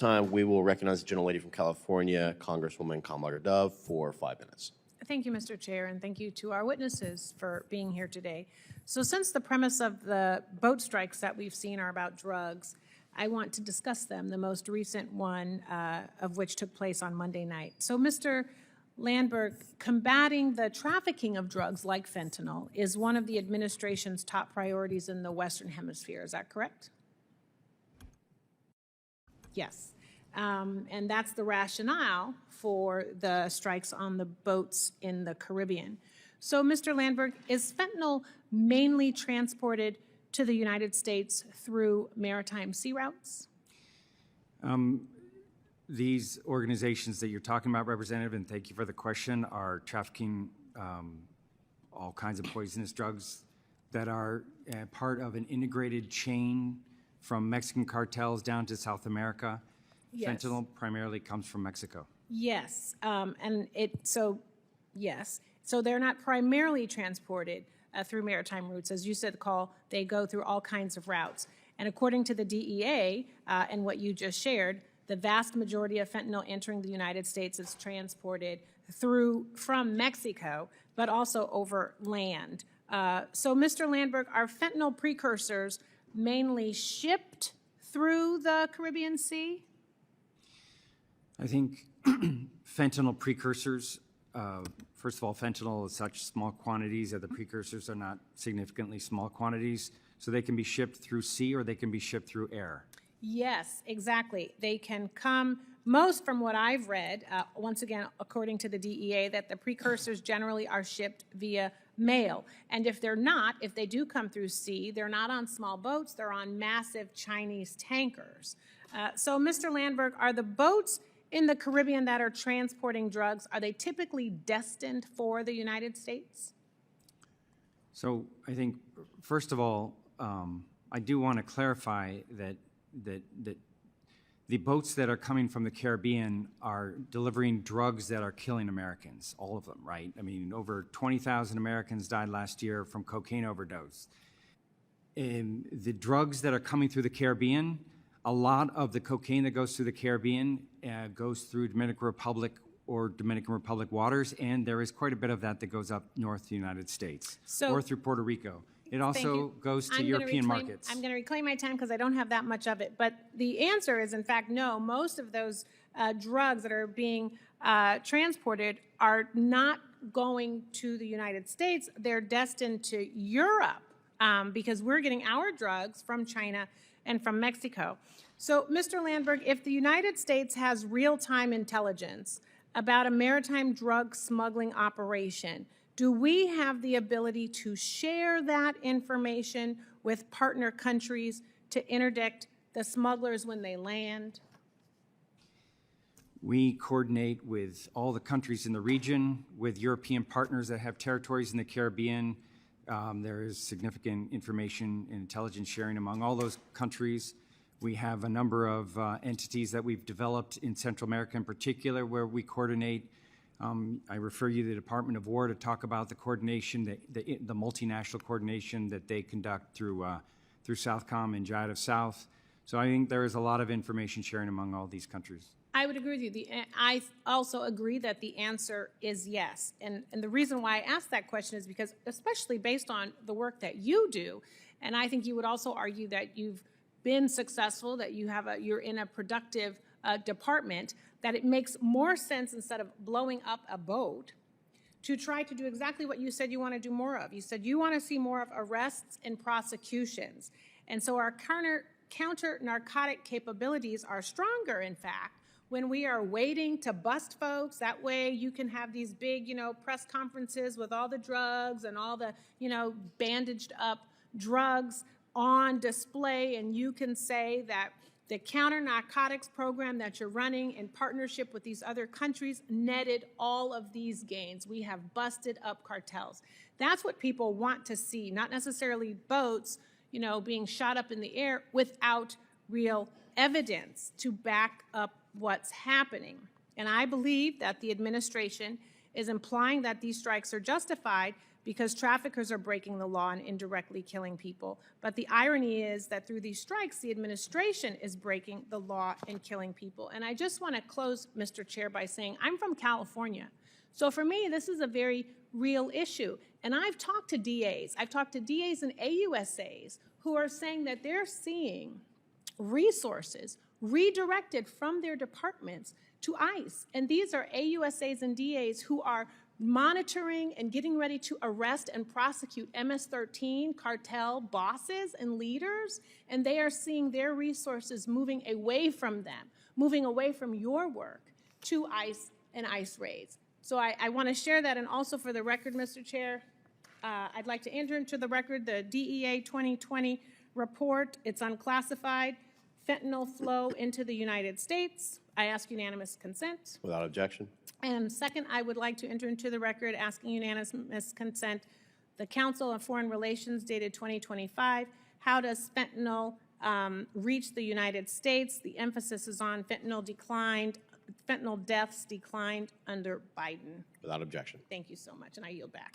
time, we will recognize the gentlelady from California, Congresswoman Kamlager-Dove, for 5 minutes. Thank you, Mr. Chair, and thank you to our witnesses for being here today. So since the premise of the boat strikes that we've seen are about drugs, I want to discuss them, the most recent one of which took place on Monday night. So, Mr. Landberg, combating the trafficking of drugs like fentanyl is one of the administration's top priorities in the Western Hemisphere. Is that correct? Yes. And that's the rationale for the strikes on the boats in the Caribbean. So, Mr. Landberg, is fentanyl mainly transported to the United States through maritime sea routes? These organizations that you're talking about, Representative, and thank you for the question, are trafficking all kinds of poisonous drugs that are part of an integrated chain from Mexican cartels down to South America. Yes. Fentanyl primarily comes from Mexico. Yes, yes. So they're not primarily transported through maritime routes. As you said, Call, they go through all kinds of routes. And according to the DEA and what you just shared, the vast majority of fentanyl entering the United States is transported from Mexico, but also over land. So, Mr. Landberg, are fentanyl precursors mainly shipped through the Caribbean Sea? I think fentanyl precursors, first of all, fentanyl is such small quantities that the precursors are not significantly small quantities, so they can be shipped through sea or they can be shipped through air. Yes, exactly. They can come, most from what I've read, once again, according to the DEA, that the precursors generally are shipped via mail. And if they're not, if they do come through sea, they're not on small boats, they're on massive Chinese tankers. So, Mr. Landberg, are the boats in the Caribbean that are transporting drugs, are they typically destined for the United States? So I think, first of all, I do want to clarify that the boats that are coming from the Caribbean are delivering drugs that are killing Americans, all of them, right? I mean, over 20,000 Americans died last year from cocaine overdose. And the drugs that are coming through the Caribbean, a lot of the cocaine that goes through the Caribbean goes through Dominican Republic or Dominican Republic waters, and there is quite a bit of that goes up north to the United States or through Puerto Rico. It also goes to European markets. I'm going to reclaim my time because I don't have that much of it. But the answer is, in fact, no. Most of those drugs that are being transported are not going to the United States. They're destined to Europe because we're getting our drugs from China and from Mexico. So, Mr. Landberg, if the United States has real-time intelligence about a maritime drug smuggling operation, do we have the ability to share that information with partner countries to interdict the smugglers when they land? We coordinate with all the countries in the region, with European partners that have territories in the Caribbean. There is significant information and intelligence sharing among all those countries. We have a number of entities that we've developed in Central America in particular where we coordinate. I refer you to the Department of War to talk about the coordination, the multinational coordination that they conduct through Southcom and JIAD of South. So I think there is a lot of information sharing among all these countries. I would agree with you. I also agree that the answer is yes. And the reason why I asked that question is because, especially based on the work that you do, and I think you would also argue that you've been successful, that you're in a productive department, that it makes more sense, instead of blowing up a boat, to try to do exactly what you said you want to do more of. You said you want to see more of arrests and prosecutions. And so our counter-narcotic capabilities are stronger, in fact, when we are waiting to bust folks. That way you can have these big, press conferences with all the drugs and all the, bandaged up drugs on display, and you can say that the counter-narcotics program that you're running in partnership with these other countries netted all of these gains. We have busted up cartels. That's what people want to see, not necessarily boats, being shot up in the air without real evidence to back up what's happening. And I believe that the administration is implying that these strikes are justified because traffickers are breaking the law and indirectly killing people. But the irony is that through these strikes, the administration is breaking the law and killing people. And I just want to close, Mr. Chair, by saying I'm from California. So for me, this is a very real issue. And I've talked to DAs. I've talked to DAs and AUSAs who are saying that they're seeing resources redirected from their departments to ICE. And these are AUSAs and DAs who are monitoring and getting ready to arrest and prosecute MS-13 cartel bosses and leaders, and they are seeing their resources moving away from them, moving away from your work to ICE and ICE raids. So I want to share that, and also for the record, Mr. Chair, I'd like to enter into the record the DEA 2020 report. It's unclassified. Fentanyl flow into the United States. I ask unanimous consent. Without objection. And second, I would like to enter into the record, asking unanimous consent, the Council on Foreign Relations dated 2025. How does fentanyl reach the United States? The emphasis is on fentanyl deaths declined under Biden. Without objection. Thank you so much, and I yield back.